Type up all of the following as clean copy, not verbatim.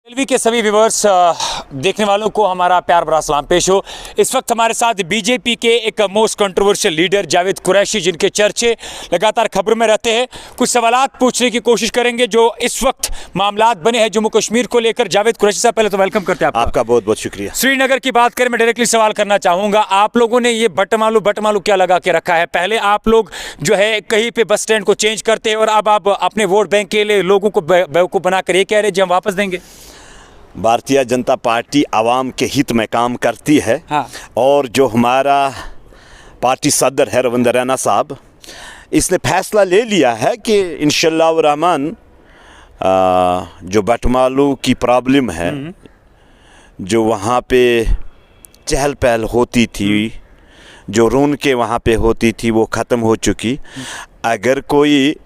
TV के सभी viewers देखने वालों को हमारा प्यार भरा सलाम पेश हो। इस वक्त हमारे साथ बीजेपी के एक most controversial leader Javed Qureshi, जिनके चर्चे लगातार खबरों में रहते हैं। कुछ सवालात पूछने की कोशिश करेंगे जो इस वक्त मामलात बने हैं जम्मू कश्मीर को लेकर। जावेद कुरैशी साहब, पहले तो वेलकम करते हैं आपका बहुत बहुत शुक्रिया। श्रीनगर की बात करें, मैं डायरेक्टली सवाल करना चाहूँगा, आप लोगों ने ये बटमालू क्या लगा के रखा है? पहले आप लोग जो है कहीं पे बस स्टैंड को चेंज करते हैं और अब आप अपने वोट बैंक के लिए लोगों को बेवकूफ़ बनाकर ये कह रहे हैं जी हम वापस देंगे। भारतीय जनता पार्टी आवाम के हित में काम करती है। हाँ। और जो हमारा पार्टी सदर है रविंद्र रैना साहब, इसने फैसला ले लिया है कि इंशाअल्लाह रहमान जो बटमालू की प्रॉब्लम है, जो वहाँ पे चहल पहल होती थी, जो रौनकें वहाँ पे होती थी, वो ख़त्म हो चुकी। अगर कोई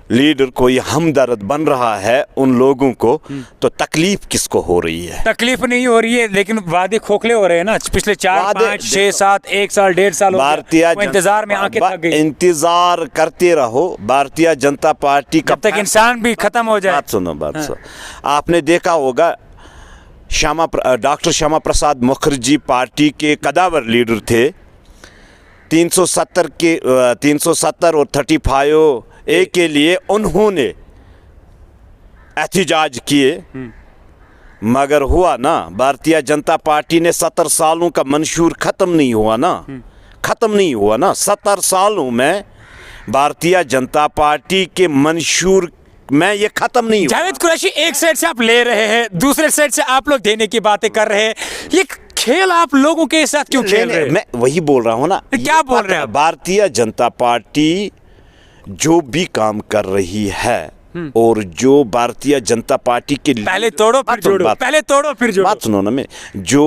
लीडर, कोई हमदर्द बन रहा है उन लोगों को, तो तकलीफ किसको हो रही है? तकलीफ नहीं हो रही है, लेकिन वादे खोखले हो रहे हैं ना। पिछले 4, 5, 6, 7, 1 साल 1.5 साल भारतीय इंतजार में आके थक गई। इंतजार करते रहो। भारतीय जनता पार्टी जब तक इंसान भी खत्म हो जाए। बात सुनो। आपने देखा होगा डॉक्टर श्यामा प्रसाद मुखर्जी पार्टी के कदावर लीडर थे। 370 और 35 ए के लिए उन्होंने एहतजाज किए, मगर हुआ ना, भारतीय जनता पार्टी ने 70 सालों का मंशूर खत्म नहीं हुआ ना। 70 सालों में भारतीय जनता पार्टी के मंशूर में ये खत्म नहीं हुआ। जावेद कुरैशी, एक साइड से आप ले रहे हैं, दूसरे साइड से आप लोग देने की बातें कर रहे हैं। ये खेल आप लोगों के साथ क्यों खेल रहे हैं? मैं वही बोल रहा हूँ ना। क्या बोल रहे हैं? भारतीय जनता पार्टी जो भी काम कर रही है और जो भारतीय जनता पार्टी के पहले तोड़ो फिर जोड़ो, पहले तोड़ो फिर जोड़ो। बात सुनो ना, मैं जो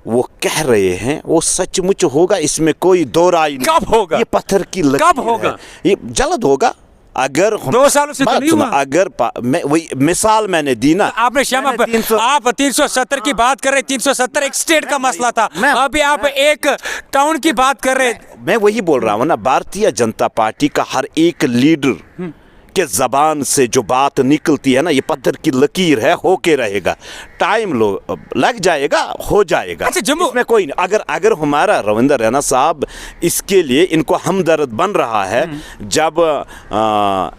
वो कह रहे हैं वो सचमुच होगा, इसमें कोई दो राय नहीं। कब होगा? ये पत्थर की लकीर कब होगा? ये जल्द होगा। अगर 2 सालों से तो नहीं हुआ। अगर मैं वही मिसाल मैंने दी ना। आपने श्यामा आप 370 की बात कर रहे हैं। 370 एक स्टेट का मसला था, अभी आप एक टाउन की बात कर रहे हैं। मैं वही बोल रहा हूँ ना, भारतीय जनता पार्टी का हर एक लीडर के जबान से जो बात निकलती है ना, ये पत्थर की लकीर है, होके रहेगा। टाइम लग जाएगा, हो जाएगा। अच्छा, जम्मू में कोई नहीं। अगर हमारा रविंद्र रैना साहब इसके लिए इनको हमदर्द बन रहा है, जब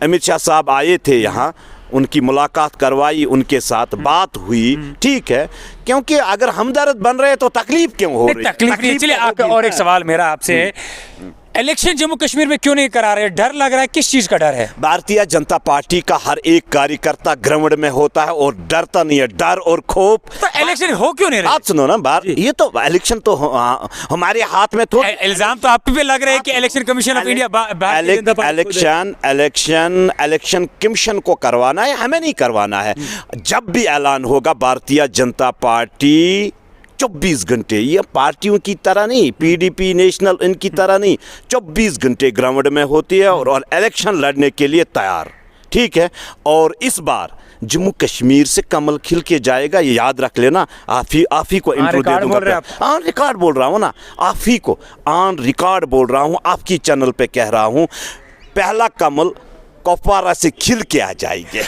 अमित शाह साहब आए थे यहाँ, उनकी मुलाकात करवाई, उनके साथ बात हुई, ठीक है, क्योंकि अगर हमदर्द बन रहे तो तकलीफ क्यों हो रही? तकलीफ नहीं। चलिए, आप और एक सवाल मेरा आपसे है, इलेक्शन जम्मू कश्मीर में क्यों नहीं करा रहे? डर लग रहा है? किस चीज का डर है? भारतीय जनता पार्टी का हर एक कार्यकर्ता ग्राउंड में होता है और डरता नहीं है। डर और खौफ। तो इलेक्शन हो क्यों नहीं रहे? बात सुनो ना, ये तो इलेक्शन तो हमारे हाथ में तो। इल्जाम तो आप भी लग रहे हैं कि election commission of India election commission को करवाना है, हमें नहीं करवाना है। जब भी ऐलान होगा, भारतीय जनता पार्टी 24 घंटे, ये पार्टियों की तरह नहीं, पीडीपी नेशनल इनकी तरह नहीं, 24 घंटे ग्राउंड में होती है और इलेक्शन लड़ने के लिए तैयार, ठीक है। और इस बार जम्मू कश्मीर से कमल खिल के जाएगा, ये याद रख लेना। आप ही को इंट्रो दे दूंगा। ऑन रिकॉर्ड बोल रहा हूँ ना, आप ही को ऑन रिकॉर्ड बोल रहा हूँ, आपकी चैनल पे कह रहा हूँ, पहला कमल कुपवारा से खिल के आ जाएंगे।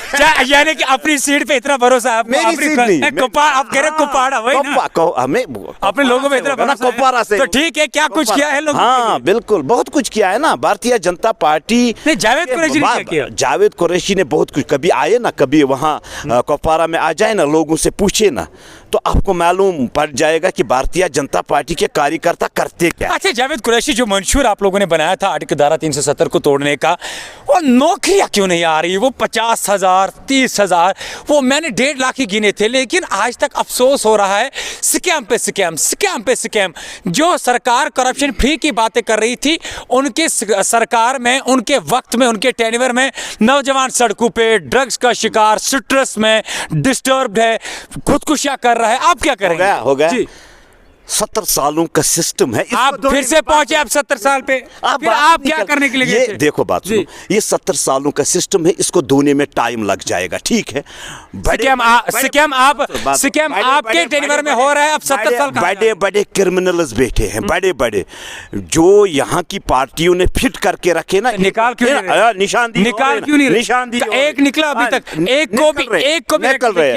यानी कि अपनी सीट पे इतना भरोसा आप? मेरी सीट नहीं, आप कह रहे कुपवाड़ा, वही ना? हमें अपने लोगों में इतना भरोसा कुपवारा से। तो ठीक है, क्या कुछ किया है लोगों? हाँ बिल्कुल, बहुत कुछ किया है ना भारतीय जनता पार्टी। जावेद कुरैशी ने क्या किया? जावेद कुरैशी ने बहुत कुछ। कभी आए ना, कभी वहाँ कुपवारा में आ जाए ना, लोगों से पूछे ना, तो आपको मालूम पड़ जाएगा कि भारतीय जनता पार्टी के कार्यकर्ता करते क्या। अच्छा, जावेद कुरैशी, जो मंशूर आप लोगों ने बनाया था आर्टिकल धारा 370 को तोड़ने का, वो नौकरियां क्यों नहीं आ रही? वो 50,000, 30,000, वो मैंने 1.5 लाख ही गिने थे, लेकिन आज तक अफसोस हो रहा है, स्कैम पे स्कैम। जो सरकार करप्शन फ्री की बातें कर रही थी, उनके सरकार में, उनके वक्त में, उनके टेन्योर में नौजवान सड़कों पे ड्रग्स का शिकार, स्ट्रेस में डिस्टर्ब्ड है, खुदकुशियां कर रहा है। आप क्या करेंगे? हो गया। 70 सालों का सिस्टम है। आप फिर से पहुंचे आप 70 साल पे, फिर आप क्या करने के लिए गए थे? देखो बात सुनो, ये 70 सालों का सिस्टम है, इसको धोने में टाइम लग जाएगा, ठीक है। स्कैम आपके टेन्योर में हो रहा है, अब 70 साल बड़े बड़े क्रिमिनल्स बैठे हैं, बड़े बड़े, जो यहाँ की पार्टियों ने फिट करके रखे ना। निकाल क्यों नहीं रहे? निशानदेही निकाल क्यों नहीं रहे? निशानदेही एक निकला अभी तक, एक को भी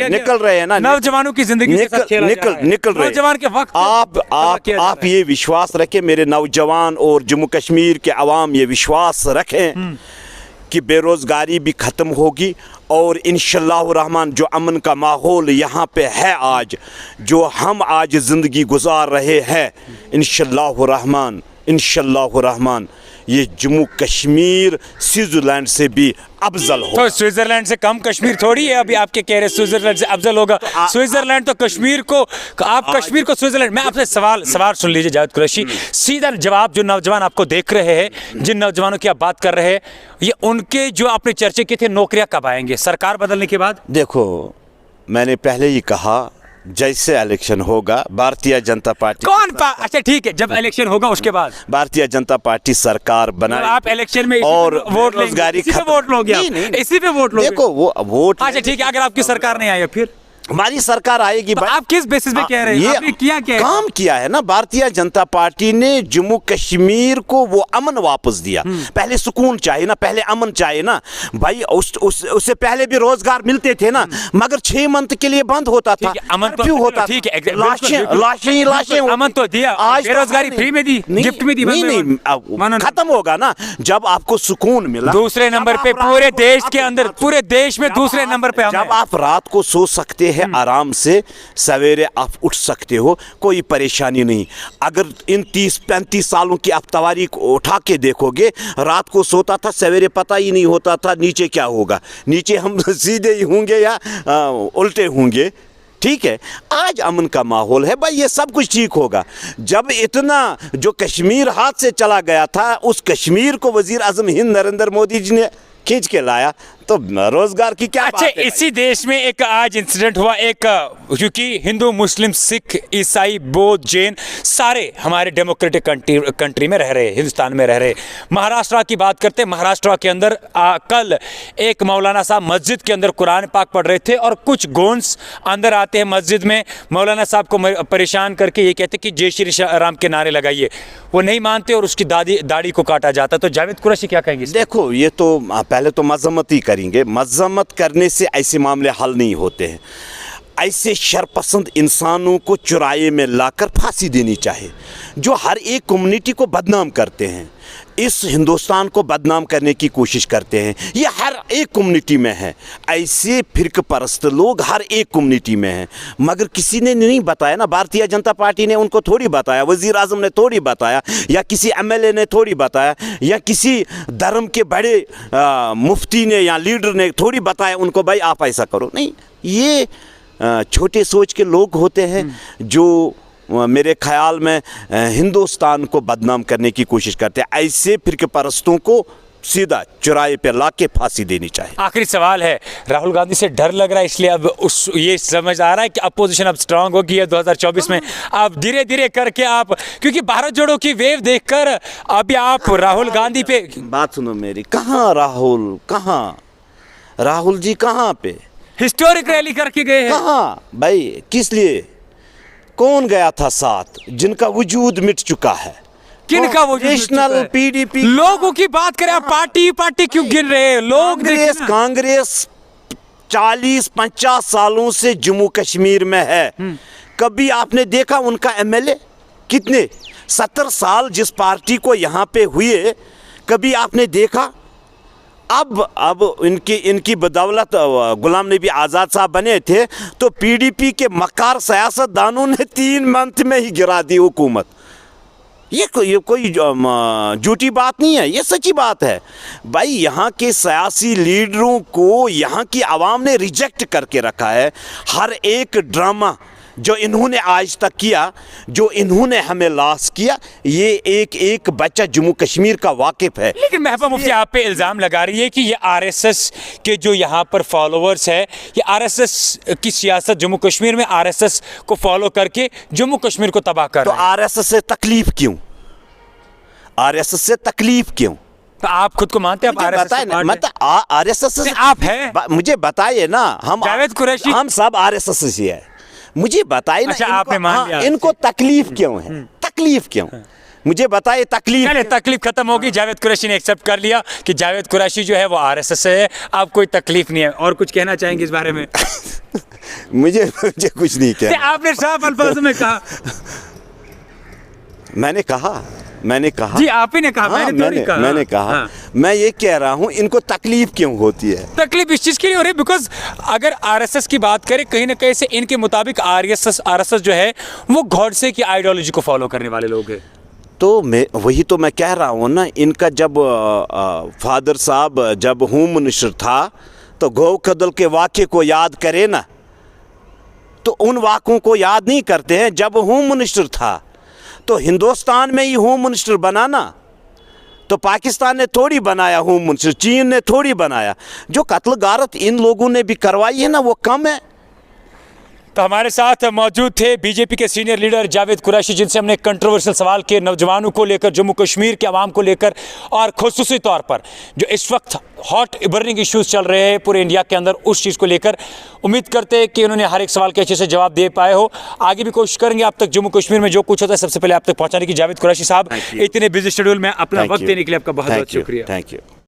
निकल रहे हैं ना। नौजवानों की जिंदगी से खेला जा रहा है। निकल रहे, नौजवान के वक्त आप ये विश्वास रखें, मेरे नौजवान और जम्मू कश्मीर के अवाम ये विश्वास रखें कि बेरोजगारी भी खत्म होगी और इंशाअल्लाह रहमान जो अमन का माहौल यहाँ पे है आज, जो हम आज ज़िंदगी गुजार रहे हैं, इंशाअल्लाह रहमान ये जम्मू कश्मीर स्विट्ज़रलैंड से भी अफजल हो। तो स्विट्जरलैंड से कम कश्मीर थोड़ी है, अभी आपके कह रहे स्विट्जरलैंड से अफजल होगा। स्विट्जरलैंड तो कश्मीर को, आप कश्मीर को स्विट्जरलैंड। मैं आपसे सवाल सुन लीजिए जावेद कुरैशी, सीधा जवाब। जो नौजवान आपको देख रहे हैं, जिन नौजवानों की आप बात कर रहे हैं, ये उनके जो आपने चर्चे की थी, नौकरियां कब आएंगे सरकार बदलने के बाद? देखो, मैंने पहले ही कहा, जैसे इलेक्शन होगा भारतीय जनता पार्टी अच्छा ठीक है, जब इलेक्शन होगा उसके बाद भारतीय जनता पार्टी सरकार बनाए। आप इलेक्शन में और वोट रोजगारी वोट लोगे, इसी पे वोट लोगे। देखो वो वोट, अच्छा ठीक है, अगर आपकी सरकार नहीं आई फिर हमारी सरकार आएगी। तो आप किस बेसिस पे कह रहे हैं? आपने किया क्या काम किया है ना, भारतीय जनता पार्टी ने जम्मू कश्मीर को वो अमन वापस दिया। पहले सुकून चाहिए ना, पहले अमन चाहिए ना भाई। उससे पहले भी रोजगार मिलते थे ना, मगर 6 मंथ के लिए बंद होता था, अमन तो होता, ठीक है, लाशें अमन तो दिया, आज बेरोजगारी फ्री में दी, गिफ्ट में दी, नहीं खत्म होगा ना जब आपको सुकून मिला। दूसरे नंबर पे पूरे देश के अंदर, पूरे देश में दूसरे नंबर पे जब आप रात को सो सकते हैं आराम से, सवेरे आप उठ सकते हो, कोई परेशानी नहीं। अगर इन 30-35 सालों की आप तवारीख उठा के देखोगे, रात को सोता था, सवेरे पता ही नहीं होता था नीचे क्या होगा, नीचे हम सीधे ही होंगे या उल्टे होंगे। ठीक है, आज अमन का माहौल है भाई, ये सब कुछ ठीक होगा। जब इतना जो कश्मीर हाथ से चला गया था, उस कश्मीर को वजीर आजम हिंद नरेंद्र मोदी जी ने खींच के लाया, तो रोजगार की क्या अच्छा बात है? इसी देश में एक आज इंसिडेंट हुआ, एक क्योंकि हिंदू, मुस्लिम, सिख, ईसाई, बौद्ध, जैन सारे हमारे डेमोक्रेटिक कंट्री में रह रहे, हिंदुस्तान में रह रहे। महाराष्ट्र की बात करते हैं, महाराष्ट्र के अंदर कल एक मौलाना साहब मस्जिद के अंदर कुरान पाक पढ़ रहे थे और कुछ गोंस अंदर आते हैं मस्जिद में, मौलाना साहब को परेशान करके ये कहते कि जय श्री राम के नारे लगाइए। वो नहीं मानते और उसकी दाढ़ी को काटा जाता। तो जावेद कुरैशी क्या कहेंगे? देखो, ये तो पहले तो मजम्मत ही करेंगे, मजम्मत करने से ऐसे मामले हल नहीं होते हैं। ऐसे शरपसंद इंसानों को चुराए में लाकर फांसी देनी चाहिए, जो हर एक कम्युनिटी को बदनाम करते हैं, इस हिंदुस्तान को बदनाम करने की कोशिश करते हैं। ये हर एक कम्युनिटी में है, ऐसे फिरक परस्त लोग हर एक कम्युनिटी में हैं, मगर किसी ने नहीं बताया ना। भारतीय जनता पार्टी ने उनको थोड़ी बताया, वजीर आजम ने थोड़ी बताया, या किसी MLA ने थोड़ी बताया, या किसी धर्म के बड़े मुफ्ती ने या लीडर ने थोड़ी बताया उनको भाई आप ऐसा करो। नहीं, ये छोटे सोच के लोग होते हैं जो मेरे ख्याल में हिंदुस्तान को बदनाम करने की कोशिश करते हैं। ऐसे फिरके परस्तों को सीधा चुराए पे लाके फांसी देनी चाहिए। आखिरी सवाल है, राहुल गांधी से डर लग रहा है, इसलिए अब ये समझ आ रहा है कि अपोजिशन अब स्ट्रांग होगी है 2024 में। अब धीरे धीरे करके आप, क्योंकि भारत जोड़ो की वेव देखकर अभी आप राहुल गांधी पे। बात सुनो मेरी, कहाँ राहुल, कहाँ राहुल जी, कहाँ पे हिस्टोरिक रैली करके गए हैं? कहाँ भाई, किस लिए, कौन गया था साथ, जिनका वजूद मिट चुका है? किनका वजूद? नेशनल PDP लोगों की बात करें, आप पार्टी क्यों गिन रहे हैं? लोग कांग्रेस 40-50 सालों से जम्मू कश्मीर में है। कभी आपने देखा उनका MLA? कितने 70 साल जिस पार्टी को यहाँ पे हुए, कभी आपने देखा? अब इनकी बदौलत गुलाम नबी आज़ाद साहब बने थे, तो PDP के मक्कार सियासतदानों ने 3 मंथ में ही गिरा दी हुकूमत। ये कोई झूठी बात नहीं है, ये सच्ची बात है भाई। यहाँ के सियासी लीडरों को यहाँ की आवाम ने रिजेक्ट करके रखा है। हर एक ड्रामा जो इन्होंने आज तक किया, जो इन्होंने हमें लॉस किया, ये एक एक बच्चा जम्मू कश्मीर का वाकिफ है। लेकिन महबूबा मुफ्ती आप पे इल्ज़ाम लगा रही है कि ये आरएसएस के जो यहाँ पर फॉलोअर्स है, ये आरएसएस की सियासत जम्मू कश्मीर में आरएसएस को फॉलो करके जम्मू कश्मीर को तबाह कर तो रहे हैं। आरएसएस से तकलीफ क्यों? आरएसएस से तकलीफ क्यों? तो आप खुद को मानते हैं आप आरएसएस बताए के ना, पार्ट हैं? मतलब आरएसएस से आप हैं? मुझे बताइए ना, हम जावेद कुरैशी? हम सब आरएसएस से है। मुझे बताइए ना, अच्छा, इनको, आपने मान लिया। इनको तकलीफ क्यों है? तकलीफ क्यों? मुझे बताइए तकलीफ। चले, तकलीफ खत्म होगी। जावेद कुरैशी ने एक्सेप्ट कर लिया कि जावेद कुरैशी जो है वो आरएसएस से है, आप कोई तकलीफ नहीं है। और कुछ कहना चाहेंगे इस बारे में? मुझे कुछ नहीं कहना। आपने साफ अल्फाजों में कहा। मैंने कहा जी, आप ही ने कहा, हाँ, मैंने थोड़ी कहा। मैंने कहा। हाँ। मैं ये कह रहा हूँ, इनको तकलीफ क्यों होती है? तकलीफ इस चीज की नहीं हो रही बिकॉज अगर आरएसएस की बात करें, कहीं ना कहीं से इनके मुताबिक आरएसएस जो है वो गॉडसे की आइडियोलॉजी को फॉलो करने वाले लोग हैं। तो मैं कह रहा हूँ ना, इनका जब फादर साहब जब होम मिनिस्टर था तो गौ कदल के वाक़े को याद करे ना, तो उन वाक़ों को याद नहीं करते हैं। जब होम मिनिस्टर था तो हिंदुस्तान में ही होम मिनिस्टर बनाना, तो पाकिस्तान ने थोड़ी बनाया होम मिनिस्टर, चीन ने थोड़ी बनाया। जो कत्ल गारत इन लोगों ने भी करवाई है ना, वो कम है। तो हमारे साथ मौजूद थे बीजेपी के सीनियर लीडर जावेद कुरैशी, जिनसे हमने कंट्रोवर्शियल सवाल किए नौजवानों को लेकर, जम्मू कश्मीर के आवाम को लेकर, और खुसूसी तौर पर जो इस वक्त हॉट बर्निंग इश्यूज चल रहे हैं पूरे इंडिया के अंदर, उस चीज़ को लेकर। उम्मीद करते हैं कि उन्होंने हर एक सवाल के अच्छे से जवाब दे पाए हो। आगे भी कोशिश करेंगे आप तक जम्मू कश्मीर में जो कुछ होता है सबसे पहले आप तक पहुँचाने की। जावेद कुरैशी साहब, इतने बिजी शेड्यूल में अपना वक्त देने के लिए आपका बहुत बहुत शुक्रिया। Thank you.